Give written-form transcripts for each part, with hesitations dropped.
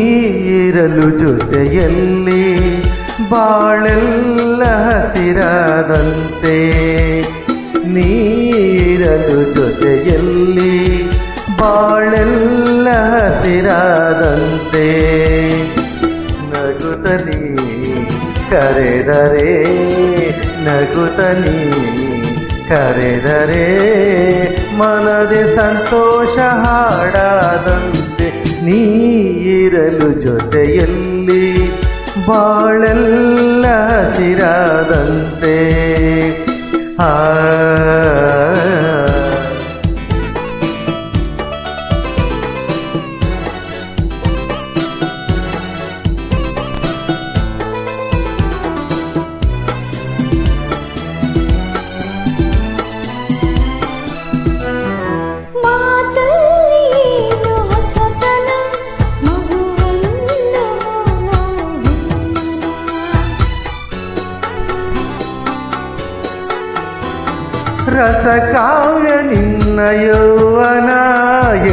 ನೀರಲು ಜೊತೆಯಲ್ಲಿ ಬಾಳೆಲ್ಲ ಹಸಿರಾದಂತೆ, ನೀರಲು ಜೊತೆಯಲ್ಲಿ ಬಾಳೆಲ್ಲ ಹಸಿರಾದಂತೆ. ನಗುತ್ತನಿ ಕರೆದರೆ, ನಗುತ್ತನಿ ಕರೆದರೆ ಮನದೆ ಸಂತೋಷ ಹಾಡಾದಂತೆ. ನೀರಲು ಜೊತೆಯಲ್ಲಿ ಬಾಳೆಲ್ಲ ಹಸಿರಾದಂತೆ. ರಸಕಾವ್ಯ ನಿನ್ನ ಯೌವನ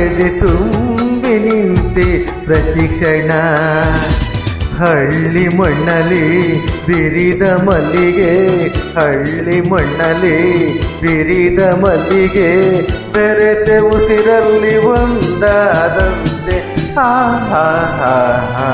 ಎದೆ ತುಂಬಿ ನಿಂತೆ ಪ್ರತಿಕ್ಷಣ. ಹಳ್ಳಿ ಮಣ್ಣಲ್ಲಿ ಬಿರಿದ ಮಲ್ಲಿಗೆ, ಹಳ್ಳಿ ಮಣ್ಣಲ್ಲಿ ಬಿರಿದ ಮಲ್ಲಿಗೆ ಬೆರೆತೆ ಉಸಿರಲ್ಲಿ ಒಂದಾದಂತೆ. ಹಾ ಹಾ ಹಾ ಹಾ.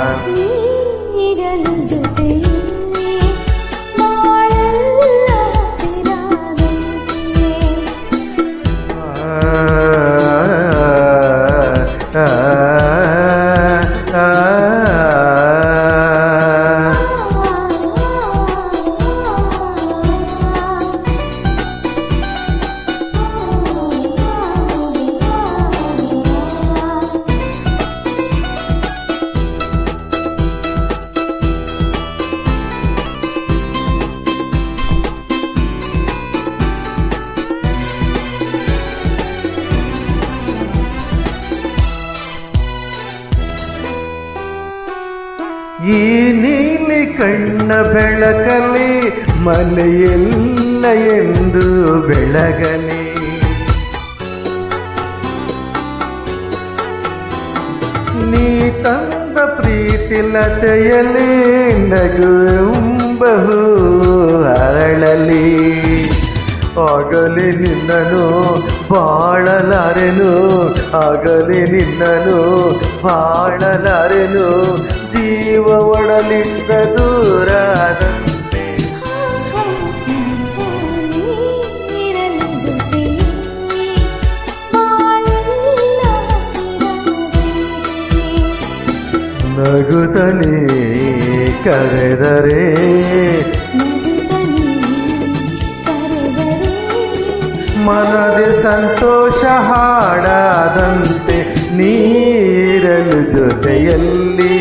ಈ ನೀಲಿ ಕಣ್ಣ ಬೆಳಕಲಿ ಮನೆಯೆಲ್ಲ ಎಂದು ಬೆಳಗಲಿ. ನೀ ತಂದ ಪ್ರೀತಿಲತೆಯಲ್ಲಿ ನಗುವೆಂಬಹು ಅರಳಲಿ. ಆಗಲಿ ನಿನ್ನನು ಬಾಳಲಾರೆನು, ಆಗಲಿ ನಿನ್ನನು ಬಾಳಲಾರೆನು, ಜೀವ ಒಡಲಿಂದ ದೂರಾದಂತೆ. ನಗುತ್ತನಿ ಕರೆದರೆ, ಮನದೆ ಸಂತೋಷ ಹಾಡಾದಂತೆ. ನೀರಲು ಜೊತೆಯಲ್ಲಿ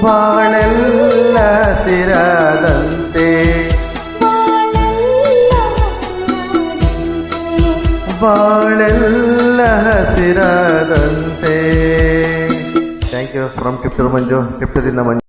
ಬಾಳೆಲ್ಲ ಹಸಿರಾದಂತೆ, ಬಾಳೆಲ್ಲ ಹಸಿರಾದಂತೆ. Thank you from Tiptur Manju, ಟಿಪ್ಟೂರಿಂದ ಮಂಜು.